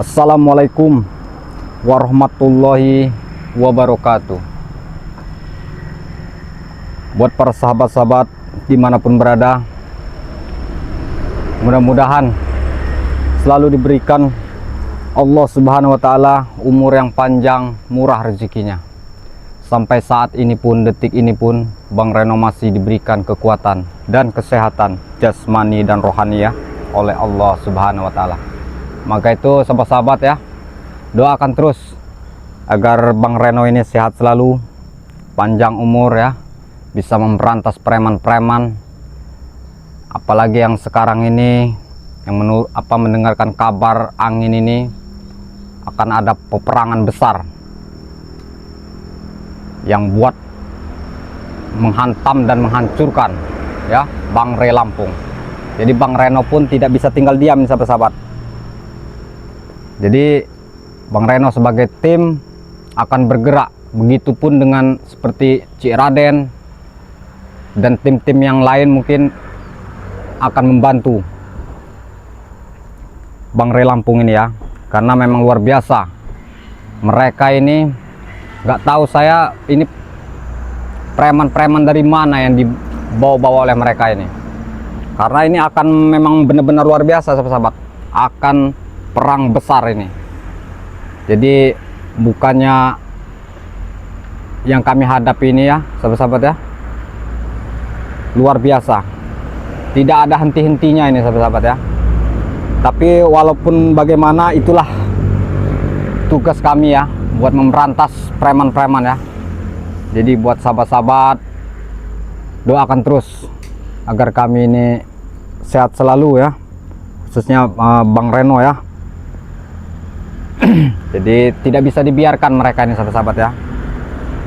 Assalamualaikum warahmatullahi wabarakatuh. Buat para sahabat-sahabat dimanapun berada, mudah-mudahan selalu diberikan Allah Subhanahu wa Ta'ala umur yang panjang, murah rezekinya. Sampai saat ini pun, detik ini pun, Bang Reno masih diberikan kekuatan dan kesehatan jasmani dan rohani ya oleh Allah Subhanahu wa Ta'ala. Maka itu sahabat-sahabat ya, doakan terus agar Bang Reno ini sehat selalu, panjang umur ya, bisa memberantas preman-preman. Apalagi yang sekarang ini yang mendengarkan kabar angin ini akan ada peperangan besar yang buat menghantam dan menghancurkan ya Bang Re Lampung. Jadi Bang Reno pun tidak bisa tinggal diam nih sahabat-sahabat. Jadi Bang Reno sebagai tim akan bergerak, begitupun dengan seperti Cik Raden dan tim-tim yang lain mungkin akan membantu Bang Re Lampung ini ya, karena memang luar biasa. Mereka ini nggak tahu saya ini preman-preman dari mana yang dibawa-bawa oleh mereka ini, karena ini akan memang benar-benar luar biasa sahabat-sahabat, akan perang besar ini. Jadi bukannya yang kami hadapi ini ya sahabat-sahabat ya, luar biasa, tidak ada henti-hentinya ini sahabat-sahabat ya. Tapi walaupun bagaimana, itulah tugas kami ya, buat memberantas preman-preman ya. Jadi buat sahabat-sahabat, doakan terus agar kami ini sehat selalu ya, khususnya Bang Reno ya. Jadi tidak bisa dibiarkan mereka ini sahabat-sahabat ya.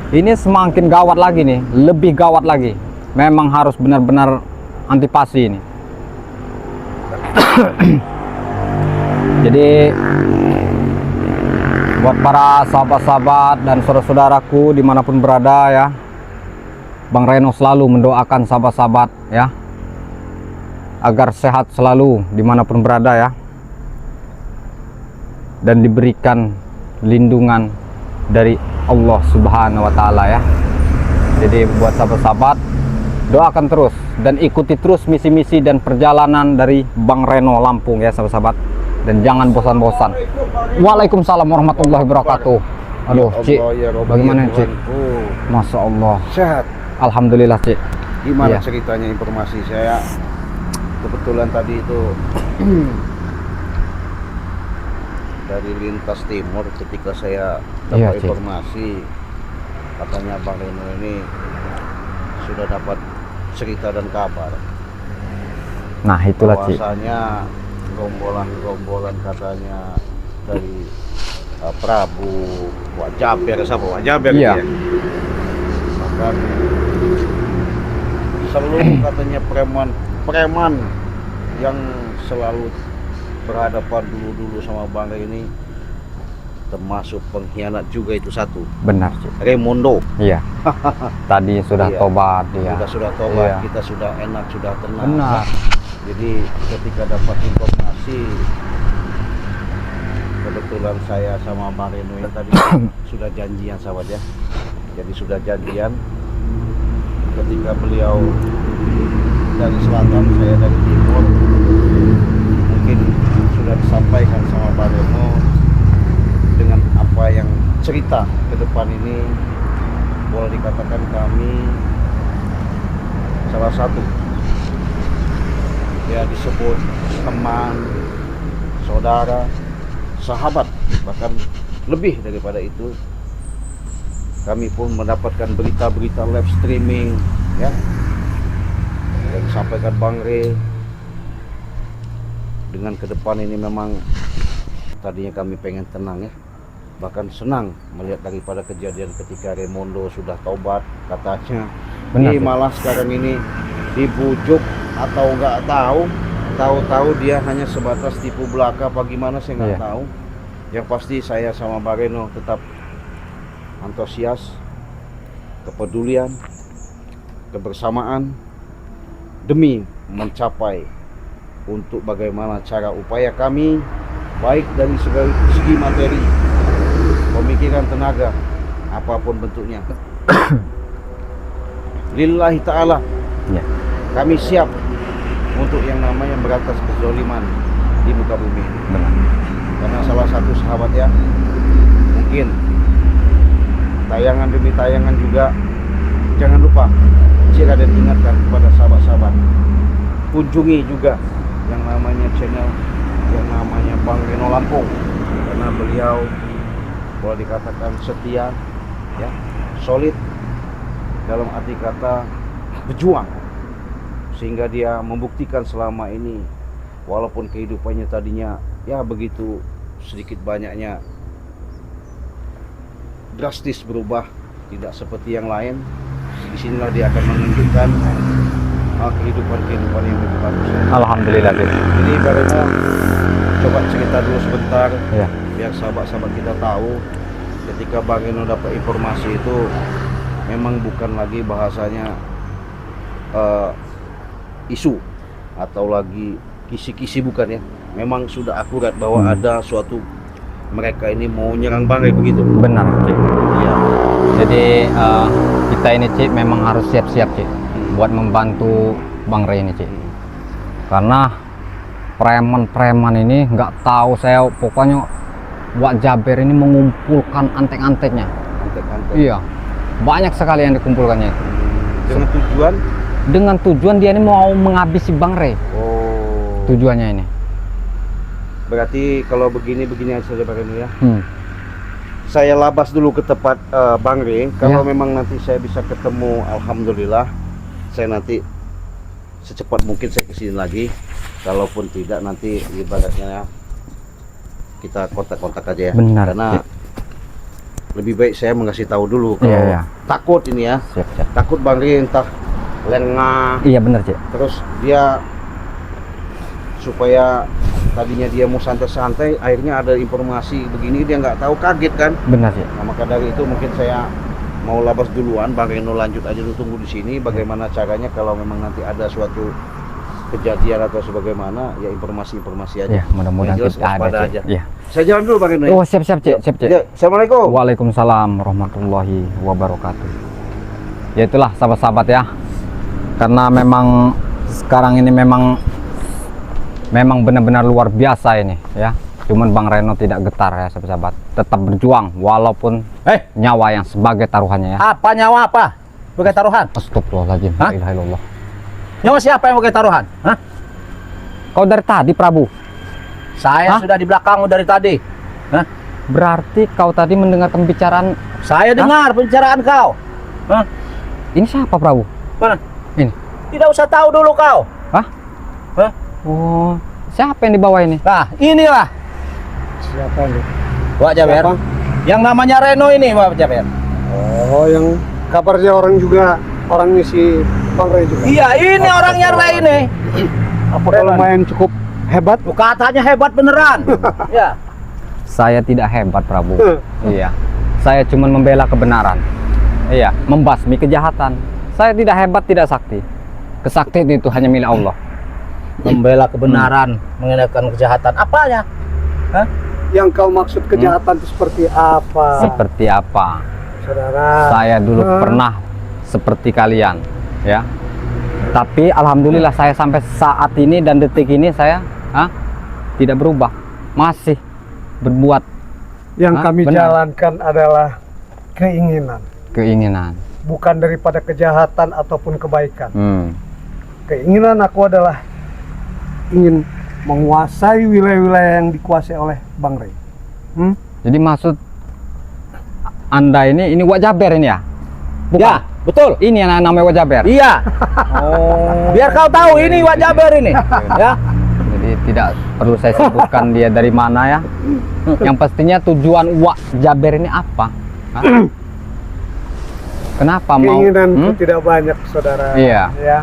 Ini semakin gawat lagi nih, lebih gawat lagi. Memang harus benar-benar antipasi ini. Jadi buat para sahabat-sahabat dan saudara-saudaraku dimanapun berada ya, Bang Reno selalu mendoakan sahabat-sahabat ya, agar sehat selalu dimanapun berada ya, dan diberikan lindungan dari Allah Subhanahu wa Ta'ala ya. Jadi buat sahabat-sahabat, doakan terus dan ikuti terus misi-misi dan perjalanan dari Bang Reno Lampung ya sahabat-sahabat, dan jangan bosan-bosan. Waalaikumsalam warahmatullahi wabarakatuh. Aduh Cik, bagaimana Cik? Masya Allah, Sehat. alhamdulillah Cik. Gimana Iya. ceritanya informasi saya? Kebetulan tadi itu dari lintas timur, ketika saya Iya, dapat Cik. informasi katanya Bang Reno ini sudah dapat cerita dan kabar Nah itulah Cik. bahwasanya gerombolan katanya dari Prabu Wajaber, siapa Wajaber Iya. ya? Bahkan seluruh katanya preman yang selalu berhadapan dulu sama Bang Re ini, termasuk pengkhianat juga itu satu, Benar Cik. Raimundo. Iya. Tadi sudah Iya. tobat dia. Sudah tobat, Iya. kita sudah enak, sudah tenang. Benar. Jadi ketika dapat informasi, kebetulan saya sama Bang Reno yang tadi sudah janjian sahabat ya. Jadi sudah janjian, ketika beliau dari selatan, saya dari timur, mungkin sudah disampaikan sama Bang Reno dengan apa yang cerita ke depan ini. Boleh dikatakan kami salah satu ya disebut teman, saudara, sahabat, bahkan lebih daripada itu. Kami pun mendapatkan berita-berita live streaming ya yang disampaikan Bang Re. Dengan ke depan ini memang tadinya kami pengen tenang ya, bahkan senang melihat daripada kejadian ketika Raimundo sudah taubat katanya. Benar, Ini Cik. malah sekarang ini dibujuk atau nggak tahu dia hanya sebatas tipu belaka apa gimana, saya nggak Iya. tahu. Yang pasti saya sama Bang Reno tetap antusias, kepedulian, kebersamaan demi mencapai untuk bagaimana cara upaya kami baik dari segi materi, pemikiran, tenaga, apapun bentuknya. Lillahi ta'ala, Ya. kami siap untuk yang namanya berantas kezaliman di muka bumi. Benar. Karena salah satu sahabat ya, mungkin tayangan demi tayangan juga, jangan lupa jika dan ingatkan kepada sahabat-sahabat, kunjungi juga yang namanya channel yang namanya Bang Reno Lampung, karena beliau boleh dikatakan setia, ya, solid dalam arti kata berjuang, sehingga dia membuktikan selama ini walaupun kehidupannya tadinya ya begitu sedikit banyaknya drastis berubah, tidak seperti yang lain. Disinilah dia akan menunjukkan kehidupan yang lebih bagus. Alhamdulillah. Bib. Jadi Bareno coba cerita dulu sebentar, Ya. biar sahabat-sahabat kita tahu ketika Bang Reno dapat informasi itu memang bukan lagi bahasanya isu atau lagi kisi-kisi, bukan ya. Memang sudah akurat bahwa ada suatu mereka ini mau nyerang Bang Reno begitu. Benar, Cik. Iya. Jadi kita ini, Cik, memang harus siap-siap, Cik, buat membantu Bang Rey ini, Cik. Karena preman-preman ini nggak tahu, saya pokoknya Wak Jaber ini mengumpulkan antek-anteknya. Antek-antek. Iya, banyak sekali yang dikumpulkannya itu. Dengan tujuan Dengan tujuan dia ini mau menghabisi Bang Rey. Tujuannya ini. berarti kalau begini saja Bang Reno ya. Saya Saya labas dulu ke tempat Bang Rey. Kalau Ya. memang nanti saya bisa ketemu, alhamdulillah. Saya nanti secepat mungkin saya kesini lagi. Kalaupun tidak, nanti ibaratnya kita kontak-kontak aja ya. Benar, Karena Cik. lebih baik saya mengasih tahu dulu kalau Iya, iya. takut ini ya. Siap. Takut Bang Rey entah lengah, Iya benar, Cik. terus dia supaya tadinya dia mau santai-santai, akhirnya ada informasi begini dia nggak tahu, kaget kan. Benar, Cik. Nah, maka dari itu mungkin saya mau labas duluan, Bang Reno lanjut aja dulu, tunggu di sini bagaimana caranya kalau memang nanti ada suatu kejadian atau sebagaimana ya, informasi aja. Ya, mudah-mudahan Yang jelas kita ada, waspada Cik. aja. Iya. Saya jalan dulu Bang Reno. Oh, siap, Cik. Siap, Cik. Ya, Assalamualaikum. Waalaikumsalam warahmatullahi wabarakatuh. Ya itulah sahabat-sahabat ya. Karena memang sekarang ini memang benar-benar luar biasa ini ya. Cuman Bang Reno tidak getar ya sahabat-sahabat. Tetap berjuang walaupun nyawa yang sebagai taruhannya ya. Apa nyawa apa? Sebagai taruhan? Astagfirullahaladzim. Hah? La ilaha illallah. Nyawa siapa yang sebagai taruhan? Hah? Kau dari tadi Prabu? Saya Hah? sudah di belakangmu dari tadi. Hah? Berarti kau tadi mendengar pembicaraan. Saya dengar pembicaraan kau. Hah? Ini siapa Prabu? Mana? Ini. Tidak usah tahu dulu kau. Hah? Hah? Oh, siapa yang di bawah ini? Nah, inilah Siapa ini? Wak Jaber. Siapa? Yang namanya Reno ini, Wak Jaber. Oh, yang kabarnya orang juga, orangnya si Bang Rey juga. Iya, ini orangnya Rey ini. Apakah lumayan cukup hebat? Katanya hebat beneran. Ya. Saya tidak hebat Prabu. Iya. Saya cuma membela kebenaran. Iya, membasmi kejahatan. Saya tidak hebat, tidak sakti. Kesaktian itu hanya milik Allah. Membela kebenaran, mengenalkan kejahatan. Apanya? Hah? Yang kau maksud kejahatan itu seperti apa, Seperti apa? saudara? Saya dulu pernah seperti kalian, ya. Tapi alhamdulillah saya sampai saat ini dan detik ini saya tidak berubah, masih berbuat Yang kami benar. jalankan adalah keinginan. bukan daripada kejahatan ataupun kebaikan. Keinginan Aku adalah ingin menguasai wilayah-wilayah yang dikuasai oleh Bang Rey. Jadi maksud Anda ini Wak Jaber ini ya? Bukan? Ya, betul. Ini yang namanya Wak Jaber? Iya. Oh. Biar kau tahu ini Wak Jaber ini. Ya. Jadi tidak perlu saya sebutkan dia dari mana ya. Yang pastinya tujuan Wak Jaber ini apa? Hah? Kenapa mau? Keinginanku tidak banyak, saudara. Iya. Ya.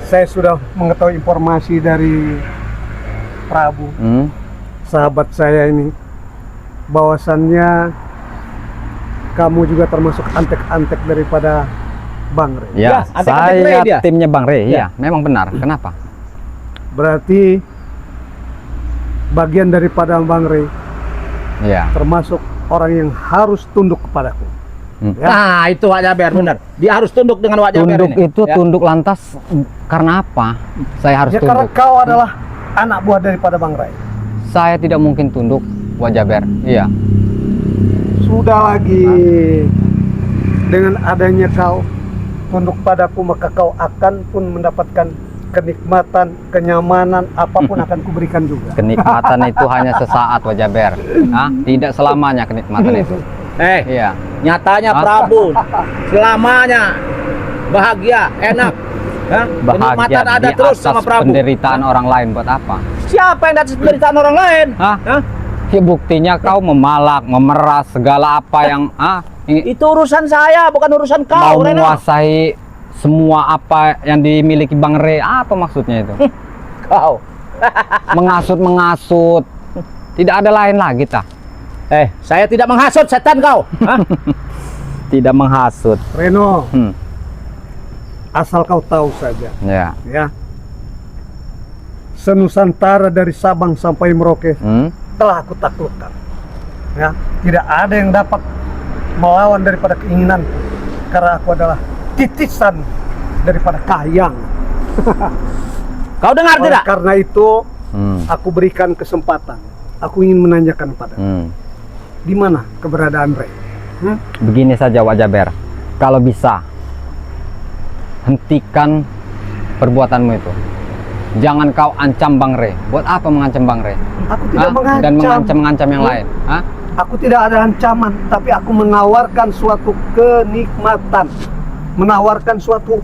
Saya sudah mengetahui informasi dari Prabu, sahabat saya ini, bahwasannya kamu juga termasuk antek-antek daripada Bang Rey. Ya, Ya, antek-antek Rey saya dia. timnya Bang Rey. Ya. Iya, memang benar. Kenapa? Berarti bagian daripada Bang Rey, Iya. termasuk orang yang harus tunduk kepadaku. Ya. Nah, itu Wak Jaber benar. Dia harus tunduk dengan Wak Jaber Tunduk ini. itu Ya. tunduk lantas karena apa? Saya harus Ya karena tunduk. kau adalah anak buah daripada Bang Rey. Saya tidak mungkin tunduk, Wak Jaber. Iya. Sudah lagi, dengan adanya kau tunduk padaku, maka kau akan pun mendapatkan kenikmatan, kenyamanan, apapun akan kuberikan juga. Kenikmatan itu hanya sesaat, Wak Jaber. Hah? Tidak selamanya kenikmatan itu. Iya. Nyatanya Hah? Prabu selamanya bahagia, enak. Hah? Bahagia Kenikmatan ada di terus atas sama Prabu. penderitaan orang lain buat apa? Siapa yang atas penderitaan orang lain? Hah? Hah? Ya, buktinya kau memalak, memeras segala apa yang Itu urusan saya, bukan urusan mau kau, Reno. menguasai semua apa yang dimiliki Bang Rey. Apa maksudnya itu? Kau. Mengasut. Tidak ada lain lagi tah. Saya tidak menghasut setan kau. Hah? Tidak menghasut. Reno, Hmm. asal kau tahu saja, Ya. ya. Senusantara dari Sabang sampai Merauke Hmm. telah aku taklukkan. Ya, tidak ada yang dapat melawan daripada keinginan, karena aku adalah titisan daripada Kahiyang. Kau dengar Oleh tidak? karena itu, Hmm. aku berikan kesempatan. Aku ingin menanyakan pada di mana keberadaan Rey? Begini saja, Wak Jaber. Kalau bisa, hentikan perbuatanmu itu. Jangan kau ancam Bang Rey. Buat apa mengancam Bang Rey? Aku tidak mengancam. Dan mengancam yang lain. Hah? Aku tidak ada ancaman, tapi aku menawarkan suatu kenikmatan, menawarkan suatu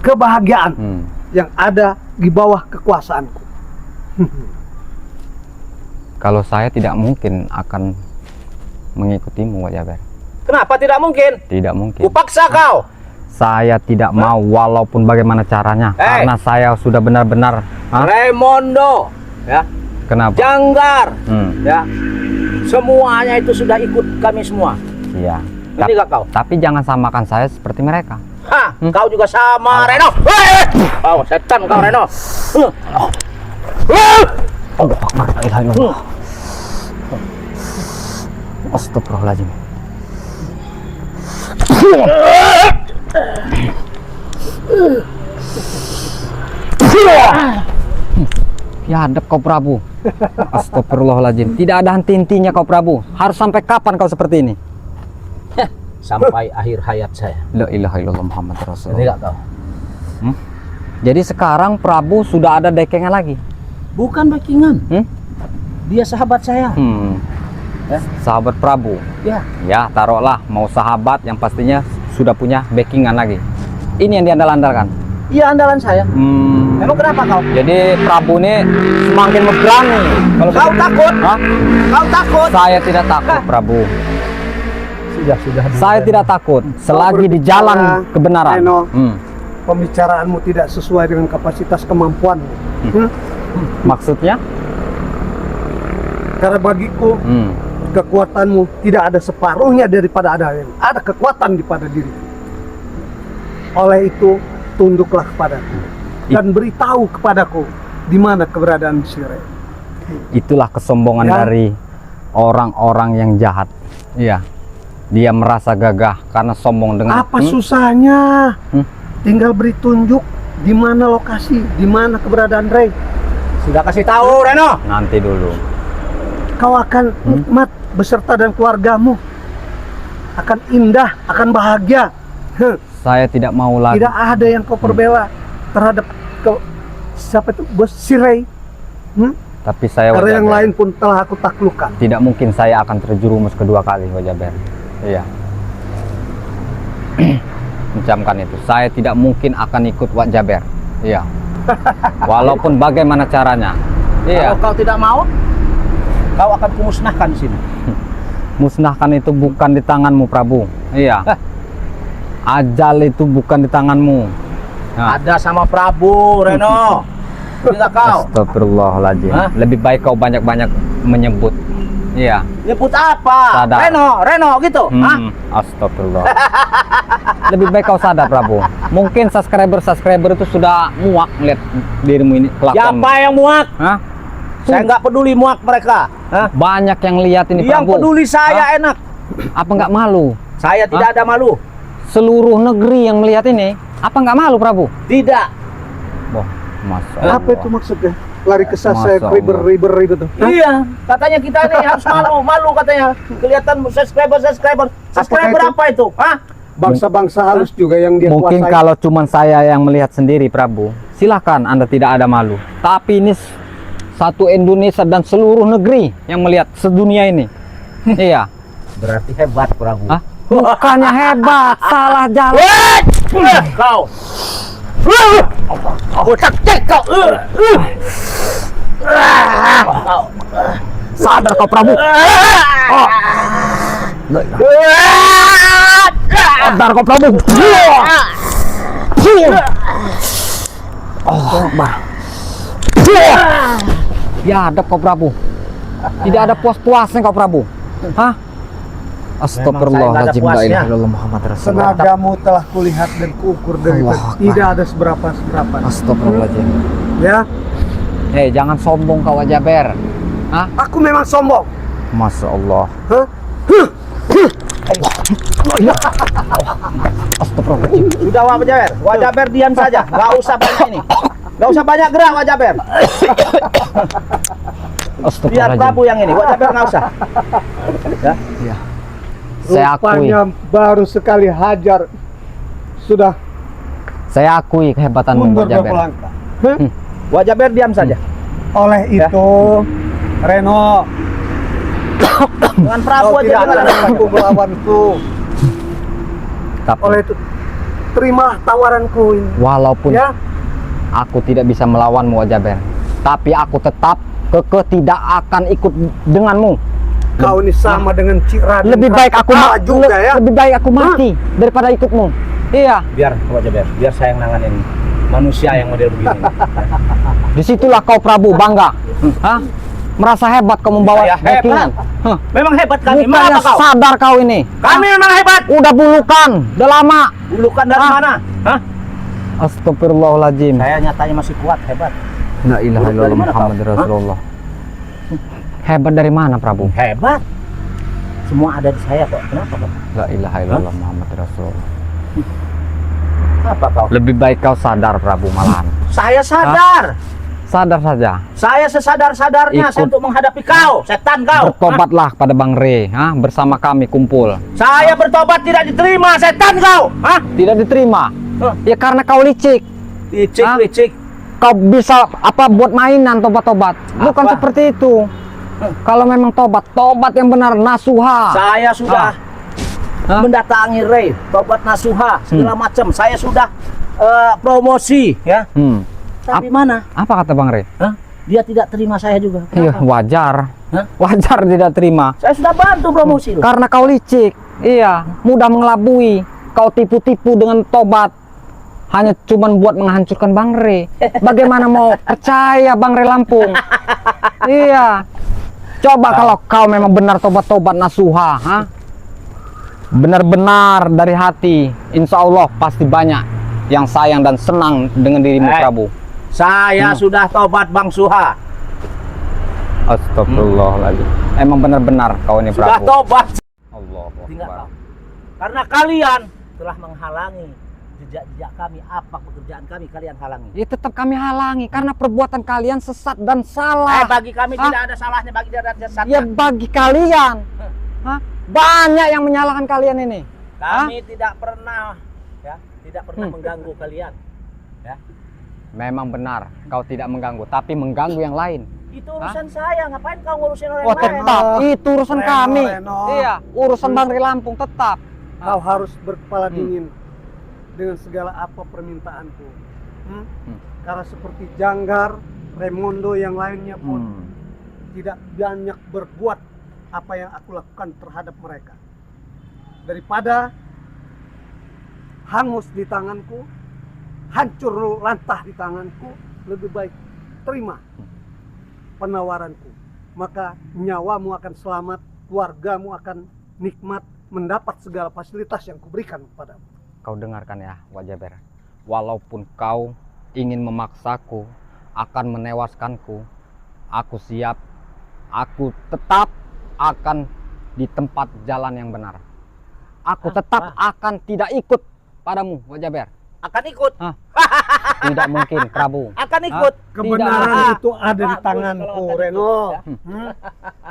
kebahagiaan Hmm. yang ada di bawah kekuasaanku. Kalau saya tidak mungkin akan mengikutimu, Wak Jaber. Kenapa tidak mungkin? Tidak mungkin. Kupaksa kau. Saya tidak mau walaupun bagaimana caranya. Karena saya sudah benar-benar. Hah? Raimondo, ya, Kenapa? Janggar, Hmm. ya, semuanya itu sudah ikut kami semua. Iya. Ngerti gak kau? Tapi jangan samakan saya seperti mereka. Hah, kau juga sama Reno. Oh, setan kau Reno. Allah Akbar, la ilaha illallah. Astagfirullahaladzim. Biadab kau Prabu. Astagfirullahaladzim. Tidak ada henti-hentinya kau Prabu. Harus sampai kapan kau seperti ini? Sampai akhir hayat saya. La ilaha illallah Muhammad Ngerti Rasulullah. gak kau? Jadi sekarang Prabu sudah ada dekengan lagi. Bukan backingan. Hmm? Dia sahabat saya. Sahabat Prabu. Ya. Ya, taruhlah mau sahabat yang pastinya sudah punya backingan lagi. Ini yang diandal-andalkan. Iya, andalan saya. Emang kenapa kau? Jadi Prabu ini semakin berani. Kalau Kau takut? Hah? Kau takut? Saya tidak takut, Prabu. Sudah. Saya tidak takut selagi di jalan kebenaran. Reno, Hmm. pembicaraanmu tidak sesuai dengan kapasitas kemampuanmu. Maksudnya? Karena bagiku, kekuatanmu tidak ada separuhnya daripada ada kekuatan di pada diri. Oleh itu, tunduklah kepadaku dan beritahu kepadaku di mana keberadaan si Rey. Itulah kesombongan Ya. dari orang-orang yang jahat. Iya. Dia merasa gagah karena sombong dengan Apa susahnya? Tinggal beri tunjuk di mana lokasi, di mana keberadaan Rey. Sudah kasih tahu Reno. Nanti dulu. Kau akan nikmat beserta dan keluargamu. Akan indah, akan bahagia. Saya tidak mau lagi. Tidak ada yang kau perbela terhadap siapa itu bos si Rey. Tapi saya Karena yang Wajaber, lain pun telah aku taklukkan. tidak mungkin saya akan terjerumus kedua kali, Wajaber. Iya. Mencamkan itu. Saya tidak mungkin akan ikut Wajaber. Iya. Walaupun bagaimana caranya. Iya. Kalau kau tidak mau, kau akan kumusnahkan di sini. Musnahkan itu bukan di tanganmu, Prabu. Iya. Ajal itu bukan di tanganmu. Nah. Ada sama Prabu, Reno. Tidak kau. Astagfirullahaladzim. Hah? Lebih baik kau banyak-banyak menyebut. Iya. Nyebut apa? Sadar. Reno gitu. Hah? Astagfirullah. Lebih baik kau sadar, Prabu. Mungkin subscriber itu sudah muak melihat dirimu ini, kelakuanmu. Siapa yang muak? Hah? Saya nggak peduli muak mereka. Hah? Banyak yang lihat ini Yang Prabu. peduli saya enak. Apa nggak malu? Saya tidak ada malu. Seluruh negeri yang melihat ini, apa nggak malu Prabu? Tidak. Wah, Masya Apa itu maksudnya? Lari ke Masya saya Allah. riber itu tuh. Iya, katanya kita ini harus malu katanya. Kelihatan subscriber. Subscriber itu? apa itu? Hah? Bangsa-bangsa halus juga yang dia Mungkin kuasai. kalau cuman saya yang melihat sendiri Prabu, silahkan Anda tidak ada malu. Tapi ini satu Indonesia dan seluruh negeri yang melihat sedunia ini. Iya. Berarti hebat, Prabu. Hah? Bukannya hebat, salah jalan. Kau. Aku cek kau. Sadar kau Prabu. Sadar kau Prabu. Ya, ada kau Prabu. Tidak ada puas-puasnya kau Prabu. Hah? Astagfirullahaladzim, la ilaha illallah Muhammad Rasulullah. Tenagamu telah kulihat dan kuukur dari Allah tadi. Tidak ada seberapa. Astagfirullahaladzim. Ya, Hei, jangan sombong kau Wajaber. Hah? aku memang sombong. Masya Allah. Hah? Astagfirullahaladzim. Sudah Wajaber diam saja. Gak usah banyak ini. Gak usah banyak gerak Wajaber. Biar Astagfirullahaladzim. Prabu yang ini. Wajaber nggak usah. Ya. Ya. Saya akui. Rupanya baru sekali hajar sudah Saya akui kehebatanmu mundur Wajaber. beberapa langkah. Wajaber diam saja. Oleh itu, Reno, Dengan Prabu kau aja tidak jangan akan ada. mampu melawanku. Tapi Oleh itu, terimalah tawaranku ini. walaupun Ya, aku tidak bisa melawanmu Wajaber, tapi aku tetap kekeh tidak akan ikut denganmu. kau ini sama dengan Cik Raden. Lebih baik aku Kalah juga ya. lebih baik aku mati daripada ikutmu. Iya, Biar Wajaber. Biar saya yang nanganin manusia yang model begini. disitulah kau Prabu bangga. Hah? Merasa hebat kau membawa Saya hebat. backingan. Hah? Memang hebat kami. Bukannya Mana kau? sadar kau ini. Kami memang hebat. Udah bulukan, udah lama. Bulukan dari Ah. mana? Hah? Astagfirullahaladzim. Saya nyatanya masih kuat, hebat. La ilaha Dari illallah mana kau? Muhammad Rasulullah. Hebat dari mana Prabu? Hebat. Semua ada di saya kok. Kenapa kok? La ilaha illallah Muhammad Rasulullah. Apa kau? Lebih baik kau sadar Prabu malahan. Saya sadar. Sadar saja. Saya sesadar-sadarnya Ikut. saya untuk menghadapi kau, setan kau. Bertobatlah pada Bang Re, bersama kami kumpul. Saya bertobat tidak diterima, setan kau. Hah? Tidak diterima. Hah? Ya karena kau licik. Licik, Hah? licik. Kau bisa apa buat mainan tobat-tobat. Bukan Apa? seperti itu. Kalau memang tobat yang benar nasuha. Saya sudah Hah? mendatangi Ray, tobat nasuha, segala macam. Saya sudah promosi, ya. Tapi mana? Apa kata Bang Re? Hah? Dia tidak terima saya juga. Iya, Kenapa? wajar. Hah? Wajar tidak terima. Saya sudah bantu promosi loh. Karena kau licik. Iya, mudah mengelabui. Kau tipu-tipu dengan tobat. Hanya cuman buat menghancurkan Bang Re. Bagaimana mau percaya Bang Re Lampung? Iya. Coba kalau kau memang benar tobat-tobat nasuha, benar-benar dari hati, insya Allah pasti banyak yang sayang dan senang dengan dirimu Prabu. Saya sudah tobat Bang Suha. Astagfirullahaladzim. Emang benar-benar kau ini Sudah Prabu. tobat. Allahu Tinggal Akbar. tahu. Karena kalian telah menghalangi jejak-jejak kami, apa pekerjaan kami kalian halangi. Ya tetap kami halangi karena perbuatan kalian sesat dan salah. Bagi kami Hah? tidak ada salahnya, bagi tidak ada jasanya. Ya bagi kalian. Banyak yang menyalahkan kalian ini. Kami tidak pernah, ya, tidak pernah mengganggu kalian. Ya. Memang benar kau tidak mengganggu, tapi mengganggu yang lain. Itu urusan saya, ngapain kau ngurusin orang Oh lain? tetap, itu urusan Reno, kami. Reno. Iya, urusan Bang Ri Lampung tetap. kau harus berkepala dingin dengan segala apa permintaanku. Karena seperti Janggar, Raimondo yang lainnya pun tidak banyak berbuat apa yang aku lakukan terhadap mereka. Daripada hangus di tanganku, hancur lantah di tanganku, lebih baik terima penawaranku. Maka nyawamu akan selamat, keluargamu akan nikmat, mendapat segala fasilitas yang kuberikan kepadamu. Kau dengarkan ya, Wajaber. Walaupun kau ingin memaksaku, akan menewaskanku, aku siap. Aku tetap akan di tempat jalan yang benar. Aku tetap akan tidak ikut padamu, Wak Jaber. Akan ikut. Tidak mungkin, Prabu. Akan ikut. Kebenaran Tidak. itu ada di Bagus tanganku, kalau akan Reno. ikut, ya.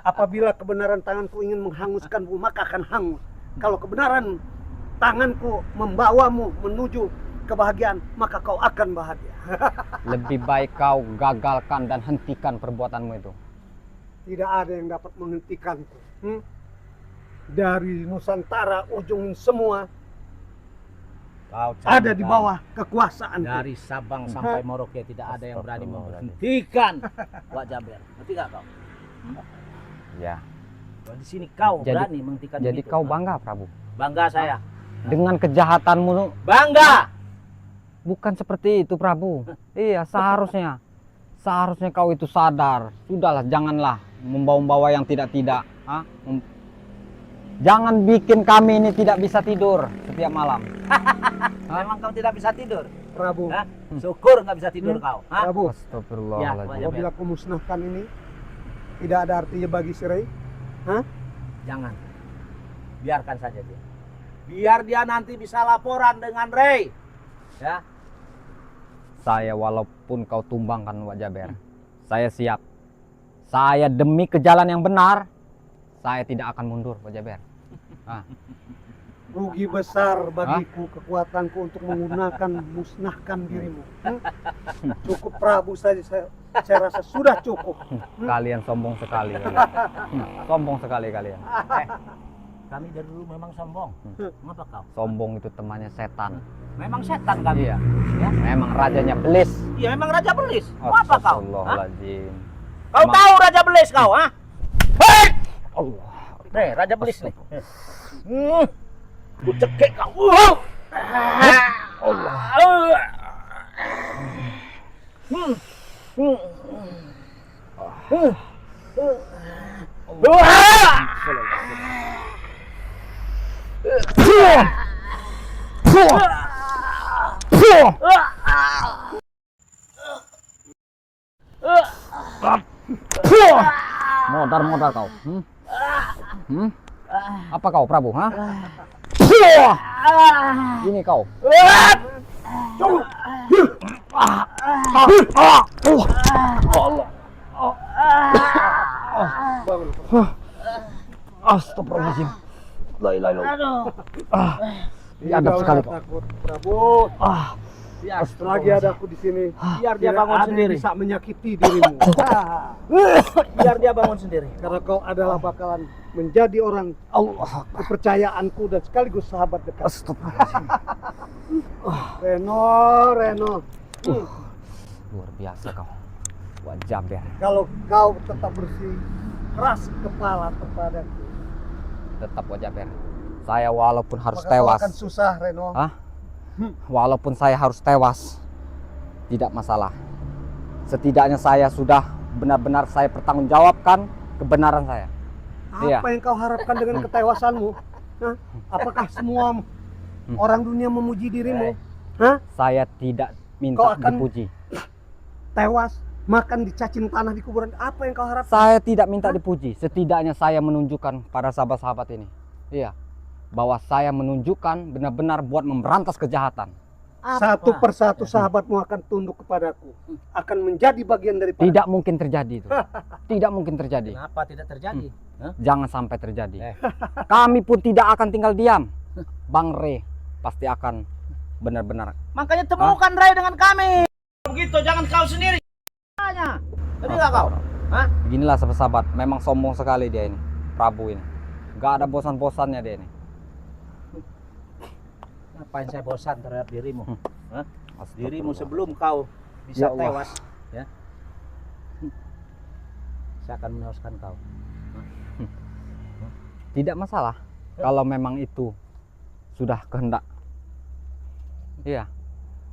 Apabila kebenaran tanganku ingin menghanguskanmu, maka akan hangus. Kalau kebenaran tanganku membawamu menuju kebahagiaan, maka kau akan bahagia. Lebih baik kau gagalkan dan hentikan perbuatanmu itu. Tidak ada yang dapat menghentikanku. Dari Nusantara ujung semua Kau ada di camkan. bawah kekuasaan. Dari Sabang sampai Merauke tidak ada yang berani menghentikan Wak Jaber. Ngerti gak kau? Ya. Kalau di sini kau Jadi- berani menghentikan Jadi begitu. kau bangga, Prabu. Bangga saya. Dengan kejahatanmu. Bangga. Bukan seperti itu, Prabu. Iya, seharusnya kau itu sadar. Sudahlah, janganlah membawa-bawa yang tidak-tidak. Jangan bikin kami ini tidak bisa tidur setiap malam. Memang kau tidak bisa tidur. Prabu, Hah? Syukur nggak bisa tidur kau. Hah? Prabu, Astagfirullahaladzim. Ya, apabila kau musnahkan ini, tidak ada artinya bagi si Rey. Jangan. Biarkan saja dia. Biar dia nanti bisa laporan dengan Ray. Ya. Saya walaupun kau tumbangkan, Wak Jaber, saya siap. Saya demi ke jalan yang benar, saya tidak akan mundur, Wak Jaber. Rugi besar bagiku kekuatanku untuk menggunakan musnahkan dirimu. Cukup Prabu saja, saya rasa sudah cukup. Kalian sombong sekali. Sombong sekali kalian. Kami dari dulu memang sombong. Ngapa kau? Sombong itu temannya setan. Memang setan kami. Iya. Ya? Memang rajanya belis. Iya, memang Raja Belis. Mau apa kau? Hah? Astagfirullahaladzim. Kau tahu Raja Belis kau, ha? Allah. Nih, Raja Belis nih. Ku cekek kau. Allah. Modar kau. Apa kau, Prabu? Ini kau. Astagfirullahaladzim. La ilaha illallah. Biadab sekali kau. Takut, Prabu. Biar Selagi ada aku di sini, Biar dia tidak bangun ada yang sendiri. bisa menyakiti dirimu. Biar dia bangun sendiri. Karena kau adalah bakalan menjadi orang Allah. kepercayaanku dan sekaligus sahabat dekat. Astagfirullahaladzim. Reno. Luar biasa kau. Wak Jaber. Kalau kau tetap bersih, keras kepala kepadaku, Tetap Wak Jaber. Saya walaupun harus maka kau tewas. akan susah, Reno. Walaupun saya harus tewas, tidak masalah. Setidaknya saya sudah benar-benar saya pertanggungjawabkan kebenaran saya. Apa Iya. yang kau harapkan dengan ketewasanmu? Hah? Apakah semua orang dunia memuji dirimu? Hah? Saya tidak Kau minta akan- dipuji. Tewas, makan dicacing tanah di kuburan. Apa yang kau harapkan? Saya tidak minta dipuji. Setidaknya saya menunjukkan pada sahabat-sahabat ini. Iya. Bahwa saya menunjukkan benar-benar buat memberantas kejahatan. Satu persatu sahabatmu akan tunduk kepadaku, akan menjadi bagian daripada. Tidak mungkin terjadi itu. Tidak mungkin terjadi. Kenapa tidak terjadi? Hah? Jangan sampai terjadi. Kami pun tidak akan tinggal diam. Bang Re pasti akan benar-benar. Makanya temukan Ray dengan kami. Begitu, jangan kau sendiri. Tanya. Jadi nggak kau? Hah? Beginilah sahabat-sahabat, memang sombong sekali dia ini, Prabu ini. Gak ada bosan-bosannya dia ini. Ngapain saya bosan terhadap dirimu? Hah? Astagfirullah. Dirimu sebelum kau bisa Ya Allah. tewas, ya. Saya akan menewaskan kau. Tidak masalah kalau memang itu sudah kehendak. Iya.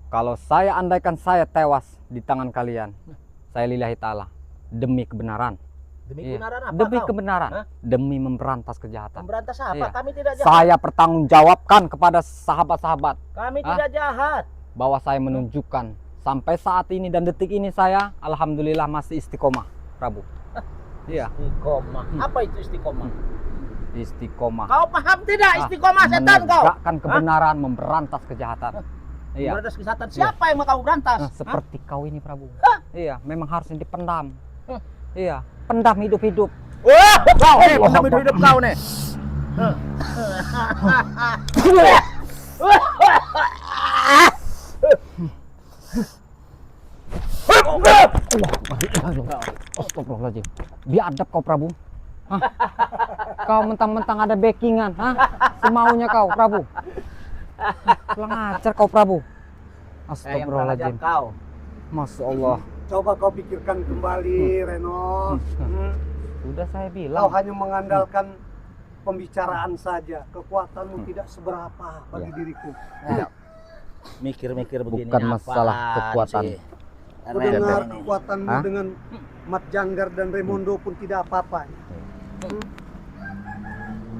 Kalau saya andaikan saya tewas di tangan kalian, saya lillahi ta'ala demi kebenaran. Demi Iya. kebenaran apa Demi kau? kebenaran, Hah? demi memberantas kejahatan. Memberantas apa? Iya. Kami tidak jahat. Saya pertanggungjawabkan kepada sahabat-sahabat Kami Hah? tidak jahat. bahwa saya menunjukkan sampai saat ini dan detik ini saya alhamdulillah masih istiqomah. Prabu. Iya, Istiqomah. Apa itu istiqomah? istiqomah. Kau paham tidak istiqomah setan kau? Menegakkan kebenaran, memberantas kejahatan. Iya. Berantas kesehatan. Siapa yang mau kau berantas? Seperti kau ini, Prabu. Hah? Iya, memang harusnya dipendam. Hah? Iya, pendam hidup-hidup. Wah, kau nih, hidup kau nih. Astagfirullahaladzim. Biadab kau, Prabu. Hah? Kau mentang-mentang ada backingan, hah? Semaunya kau, Prabu. Kurang ajar kau, Prabu. Astagfirullahaladzim. Kau. Masya Allah. Coba kau pikirkan kembali, Reno. Sudah saya Kau bilang. hanya mengandalkan pembicaraan saja. Kekuatanmu tidak seberapa bagi diriku. Mikir-mikir begini. Bukan masalah apaan kekuatan. sih? Ku dengar Ini. kekuatanmu Hah? dengan Mat Janggar dan Raimondo pun tidak apa-apa.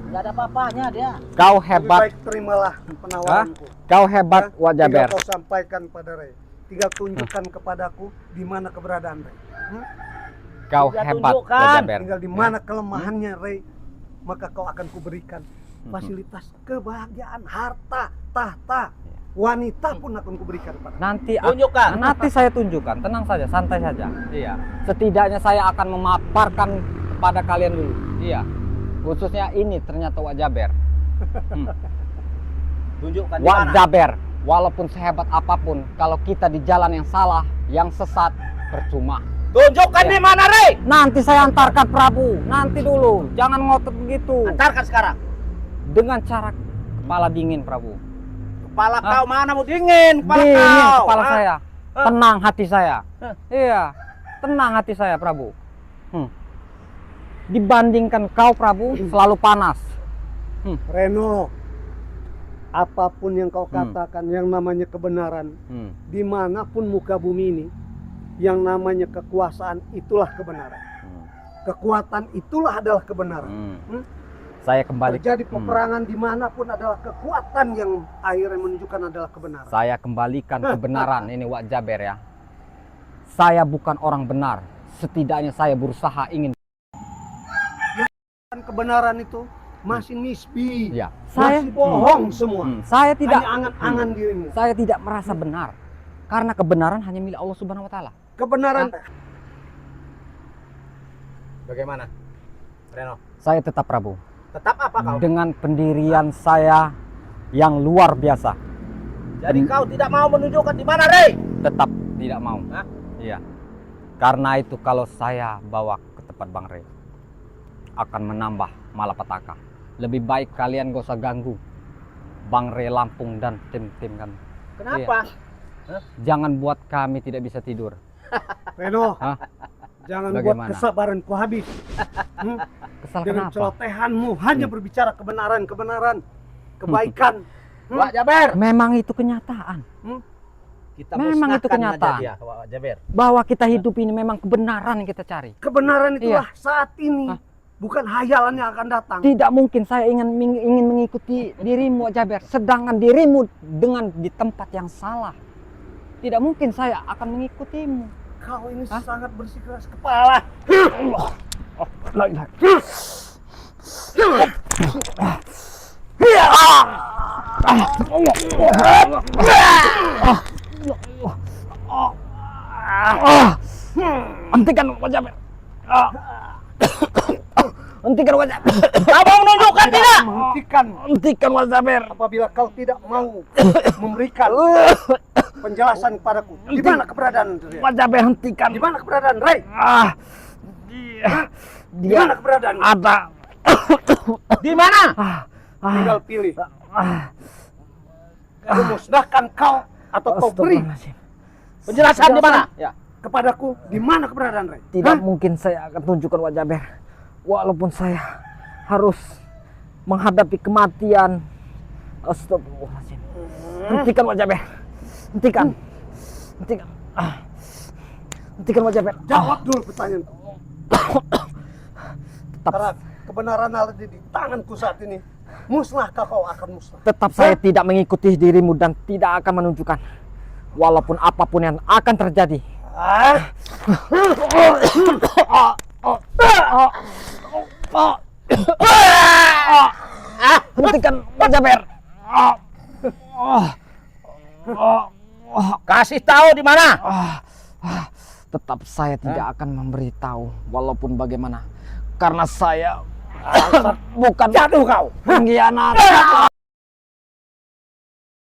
Nggak ada apa-apanya dia. Kau Lebih hebat. baik terimalah penawaranku. Kau hebat, Hah? Wak Jaber. Tinggal kau sampaikan pada Ray. Tinggal tunjukkan kepadaku di mana keberadaan Ray. Kau Sudah hebat, Wak tunjukkan. Jaber. Tinggal di mana kelemahannya Ray, maka kau akan kuberikan fasilitas kebahagiaan, harta, tahta, wanita pun akan kuberikan kepada. Nanti Tunjukkan. nanti saya tunjukkan, tenang saja, santai saja. Iya. Setidaknya saya akan memaparkan kepada kalian dulu. Iya. Khususnya ini ternyata Wak Jaber. Tunjukkan di Wak mana. Jaber, walaupun sehebat apapun, kalau kita di jalan yang salah, yang sesat, percuma. Tunjukkan Ya. di mana, Rey. Nanti saya antarkan Prabu. Nanti dulu, jangan ngotot begitu. Antarkan sekarang. Dengan cara kepala dingin, Prabu. Kepala kau mana mau dingin? Kepala Dingin kau. kepala Hah? saya. Hah? Tenang hati saya. Hah? Iya, tenang hati saya, Prabu. Dibandingkan kau, Prabu, selalu panas. Reno, apapun yang kau katakan yang namanya kebenaran, dimanapun muka bumi ini, yang namanya kekuasaan itulah kebenaran. Kekuatan itulah adalah kebenaran. Saya kembali. Terjadi peperangan dimanapun adalah kekuatan yang akhirnya menunjukkan adalah kebenaran. Saya kembalikan kebenaran ini, Wak Jaber ya. Saya bukan orang benar. Setidaknya saya berusaha ingin. Kebenaran itu masih nisbi, Ya, saya masih bohong semua. Saya tidak. Hanya angan-angan dirimu. Saya tidak merasa benar. Karena kebenaran hanya milik Allah Subhanahu Wa Taala. Kebenaran Bagaimana, Reno? Saya tetap, Prabu, Tetap apa kau? dengan pendirian saya yang luar biasa. Jadi kau tidak mau menunjukkan di mana, Rey? Tetap tidak mau. Hah? Iya. Karena itu kalau saya bawa ke tempat Bang Rey akan menambah malapetaka. Lebih baik kalian gak usah ganggu Bang Rey Lampung dan tim-tim kami. Kenapa? Jangan buat kami tidak bisa tidur. Reno, Hah? jangan Bagaimana? buat kesabaranku habis. Kesal Dengan kenapa? celotehanmu hanya berbicara kebenaran, kebaikan. Wak Jaber. Memang itu kenyataan. Kita Memang itu musnahkan kenyataan. aja dia, Wak Jaber. Bahwa kita hidup ini memang kebenaran yang kita cari. Kebenaran itulah saat ini, Hah? bukan hayalan yang akan datang. Tidak mungkin saya ingin mengikuti dirimu, Wak Jaber. Sedangkan dirimu dengan di tempat yang salah. Tidak mungkin saya akan mengikutimu. Kau ini sangat bersikeras kepala. Hentikan, Wak Jaber. Hentikan, Wak Jaber. Kau mau menunjukkan tidak? Menghentikan Hentikan, Wak Jaber. apabila kau tidak mau memberikan penjelasan kepadaku. Di mana keberadaan dia? Wak Jaber, hentikan. Di mana keberadaan Ray? Di Dia mana keberadaan? ada. Di mana? Tinggal pilih. Aku musnahkan kau atau kau beri Astagfirullahaladzim. Penjelasan di mana? Ya. kepadaku di mana keberadaan Ray. Tidak mungkin saya akan tunjukkan, Wak Jaber. Walaupun saya harus menghadapi kematian. Astagfirullahaladzim. Hentikan, Wak Jaber. Hentikan. Hentikan. Hentikan, Wak Jaber. Jawab dulu pertanyaanku. Tetap, Karena kebenaran ada di tanganku saat ini. Musnahkah kau akan musnah? tetap saya tidak mengikuti dirimu dan tidak akan menunjukkan. Walaupun apapun yang akan terjadi, Hentikan Pak Jaber. Kasih tahu di mana. Tetap saya tidak akan memberitahu walaupun bagaimana. Karena saya bukan Jatuh kau. pengkhianat.